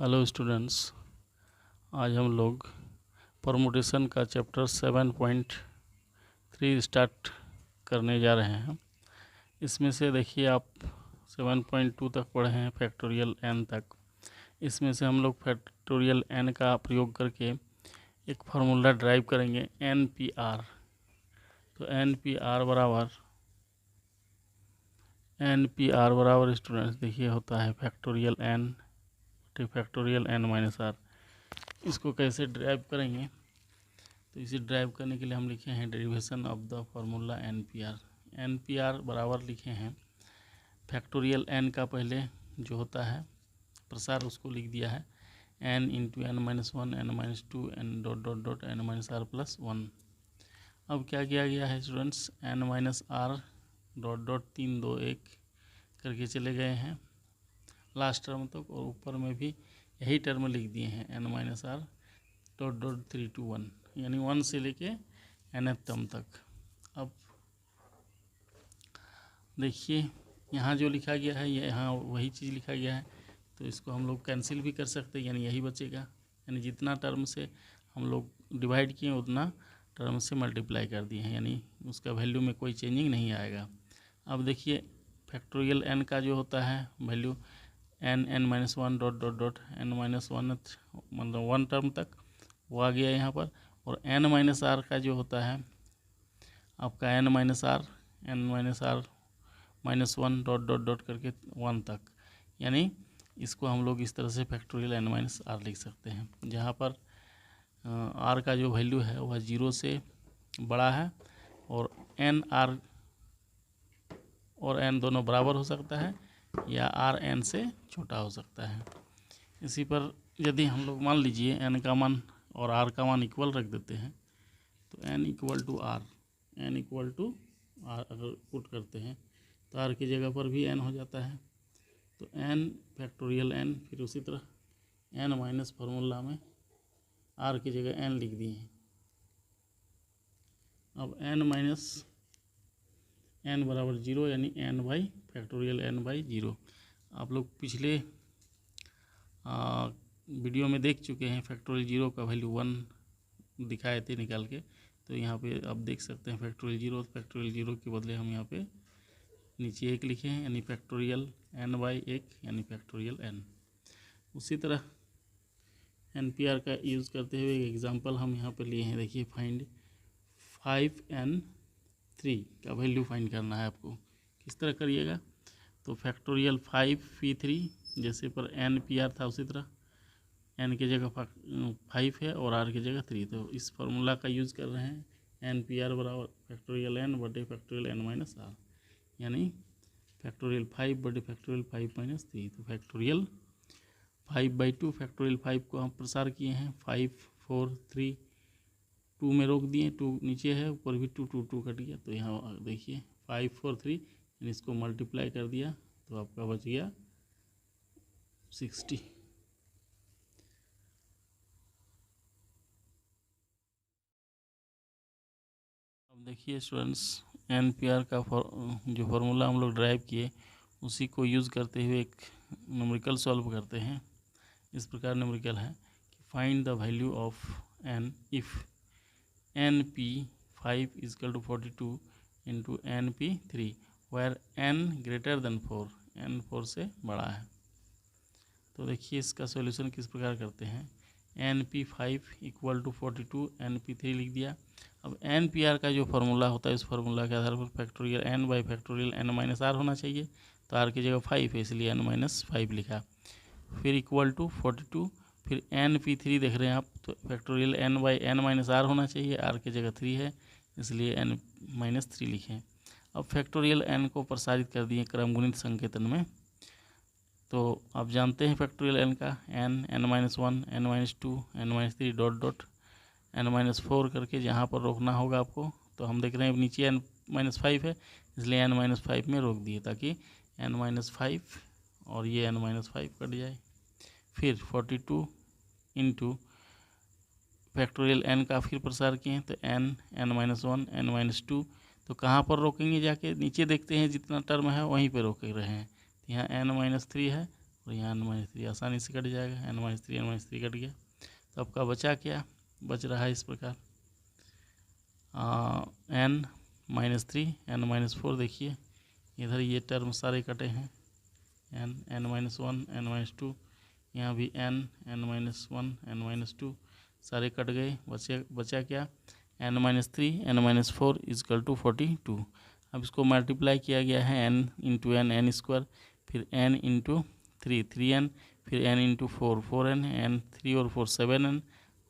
Hello students, आज हम लोग परमुटेशन का चैप्टर 7.3 स्टार्ट करने जा रहे हैं। इसमें से देखिए आप 7.2 तक पढ़े हैं, फैक्टोरियल n तक। इसमें से हम लोग फैक्टोरियल n का प्रयोग करके एक फार्मूला ड्राइव करेंगे NPR। तो NPR बराबर स्टूडेंट्स देखिए होता है फैक्टोरियल n फैक्टोरियल n-r। इसको कैसे ड्राइव करेंगे, तो इसे ड्राइव करने के लिए हम लिखे हैं derivation of the formula NPR बराबर लिखे हैं फैक्टोरियल n का पहले जो होता है प्रसार उसको लिख दिया है n into n-1 n-2 n-r+1। अब क्या किया गया है स्टूडेंट्स, n-r ... 3 2 1 करके चले गए हैं लास्ट टर्म तक, और ऊपर में भी यही टर्म लिख दिए हैं n-r ... 3 2 1, यानी 1 से लेके nth टर्म तक। अब देखिए यहाँ जो लिखा गया है ये यहाँ वही चीज़ लिखा गया है, तो इसको हम लोग कैंसिल भी कर सकते हैं, यानी यही बचेगा। यानी जितना टर्म से हम लोग डिवाइड किए उतना टर्म से मल्टीप्लाई कर दिए हैं, यानी उसका वैल्यू में कोई चेंजिंग नहीं आएगा। अब देखिए फैक्टोरियल n का जो होता है वैल्यू n-1 ... n-1 मतलब 1 टर्म तक वो आ गया यहाँ पर, और n-r का जो होता है आपका n-r -1 ... करके 1 तक, यानी इसको हम लोग इस तरह से फैक्टोरियल n-r लिख सकते हैं, जहाँ पर r का जो वैल्यू है वह 0 से बड़ा है, और n और n दोनों बराबर हो सकता है, या r n से छोटा हो सकता है। इसी पर यदि हम लोग मान लीजिए n का मान और r का मान इक्वल रख देते हैं, तो n इक्वल टू r अगर पुट करते हैं तो r की जगह पर भी n हो जाता है, तो n फैक्टोरियल n, फिर उसी तरह n माइनस फार्मूला में r की जगह n लिख दिए हैं। अब n बराबर 0, यानी फैक्टोरियल n/0। आप लोग पिछले वीडियो में देख चुके हैं, फैक्टोरियल 0 का वैल्यू 1 दिखाए थे निकाल के, तो यहाँ पे आप देख सकते हैं फैक्टोरियल 0 के बदले हम यहाँ पे नीचे 1 लिखे हैं, यानी फैक्टोरियल n/1 यानी फैक्टोरियल n। उसी तरह NPR का यूज़ करते हुए एक एग्जांपल हम यहाँ पे लिए हैं। देखिए फाइंड 5n3 का वैल्यू फाइंड करना है आपको। किस तरह करिएगा, तो फैक्टोरियल 5p3 जैसे पर NPR था उसी तरह n की जगह 5 है और r की जगह 3, तो इस फार्मूला का यूज़ कर रहे हैं NPR बराबर फैक्टोरियल n बटे फैक्टोरियल n-r, यानी फैक्टोरियल 5 बटे फैक्टोरियल 5 - 3, तो फैक्टोरियल 5/2 फैक्टोरियल 5 को हम प्रसार किए हैं 5 4 3 2 में रोक दिए, 2 नीचे है, ऊपर भी 2 2 2 कट गया, तो यहाँ देखिए 5 4 3, यानी इसको मल्टीप्लाई कर दिया तो आपका बच गया 60। अब देखिए स्टूडेंट्स NPR का जो फार्मूला हम लोग ड्राइव किए उसी को यूज़ करते हुए एक न्यूमेरिकल सॉल्व करते हैं। इस प्रकार न्यूमेरिकल है कि find the value of n if NP5 = 42 into NP3 where n greater than 4, n 4 से बड़ा है। तो देखिए इसका सॉल्यूशन किस प्रकार करते हैं, NP5 = 42 NP3 लिख दिया। अब NPR का जो फार्मूला होता है, इस फार्मूला के आधार पर फैक्टोरियल n/फैक्टोरियल n-r होना चाहिए, तो r की जगह 5 है इसलिए n-5 लिखा, फिर इक्वल टू 42, फिर NP3 देख रहे हैं आप, तो फैक्टोरियल n/n-r होना चाहिए, r की जगह 3 है इसलिए n-3 लिखें। अब फैक्टोरियल n को प्रसारित कर दिए क्रमगुणित संकेतन में, तो आप जानते हैं फैक्टोरियल n का n n-1 n-2 n-3 ... n-4 करके जहाँ पर रोकना होगा आपको, तो हम देख रहे हैं नीचे n-5 है इसलिए n-5 में रोक दिए ताकि n-5 और ये n-5 कट जाए। फिर 42 इंटू फैक्टोरियल n का फिर प्रसार किए हैं तो n, n-1, n-2, तो कहाँ पर रोकेंगे जाके, नीचे देखते हैं जितना टर्म है वहीं पे रोके रहे हैं। तो यहाँ n-3 है और यहाँ n-3 आसानी से कट जाएगा, n-3 कट गया। तो आपका बचा क्या, बच रहा है इस प्रकार n-3, n-4, देखिए इधर ये टर्म सारे कटे हैं, n, n-1, n-2, यहाँ भी n, n-1, n-2 सारे कट गए। बचा क्या, n-3, n-4 इजकल टू 42। अब इसको मल्टीप्लाई किया गया है n into n, n square, फिर n इंटू 3, 3n, फिर n इंटू 4, 4n, n 3 और 4 7n,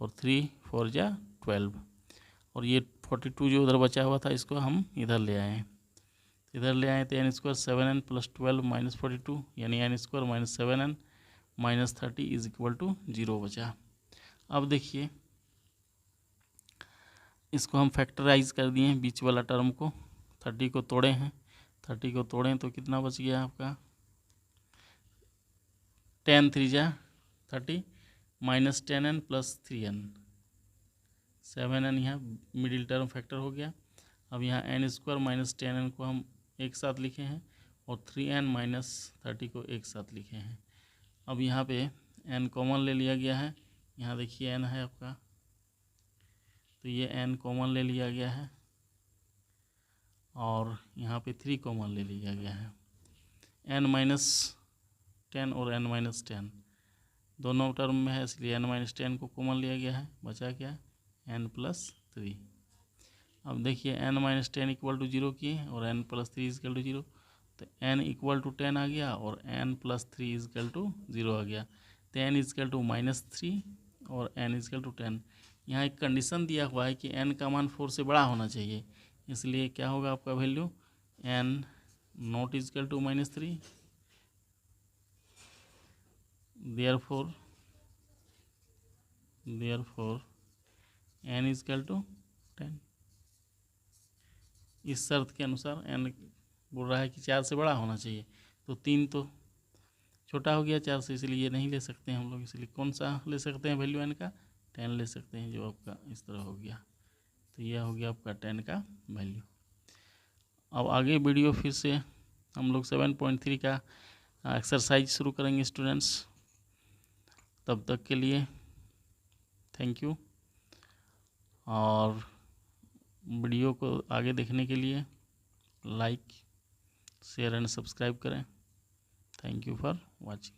और 3 4 जा 12, और ये 42 जो उधर बचा हुआ था इसको हम इधर ले आए, तो n square 7n plus 12 minus 42, यानी n square minus 7n minus 30 is equal to 0 बचा। अब देखिए इसको हम फैक्टराइज कर दिए हैं, बीच वाला टर्म को, 30 को तोड़े हैं, 30 को तोड़ें तो कितना बच गया आपका, 10 3 जा 30 minus 10n plus 3n, 7n यहाँ मिडिल टर्म फैक्टर हो गया। अब यहाँ n स्क्वायर माइनस 10n को हम एक साथ लिखे हैं और 3n माइनस 30 को एक साथ लिखे हैं। अब यहाँ पे n कॉमन ले लिया गया है, यहाँ देखिए n है आपका, तो ये n कॉमन ले लिया गया है और यहाँ पे 3 कॉमन ले लिया गया है। n माइनस 10 और n माइनस 10 दोनों टर्म में है, इसलिए n माइनस 10 को कॉमन लिया गया है, बचा क्या, n प्लस 3। अब देखिए n माइनस 10 इक्वल टू 0 किए और n प्लस 3 इजकल टू 0, तो n इक्वल टू 10 आ गया और n प्लस 3 इजकल टू 0 आ गया, तो n इजकल टू -3 और n इजकल टू 10। यहाँ एक कंडीशन दिया हुआ है कि n का मान 4 से बड़ा होना चाहिए, इसलिए क्या होगा आपका value, n not is equal to -3, therefore n is equal to 10। इस शर्त के अनुसार n बोल रहा है कि 4 से बड़ा होना चाहिए, तो 3 तो छोटा हो गया 4 से, इसलिए ये नहीं ले सकते हैं हम लोग, इसलिए कौन सा ले सकते हैं वैल्यू n का, 10 ले सकते हैं, जो आपका इस तरह हो गया। तो यह हो गया आपका 10 का वैल्यू। अब आगे वीडियो फिर से हम लोग 7.3 का एक्सरसाइज शुरू करेंगे स्टूडेंट्स, तब तक के लिए थैंक यू, और वीडियो को आगे देखने के लिए लाइक शेयर एंड सब्सक्राइब करें। Thank you for watching.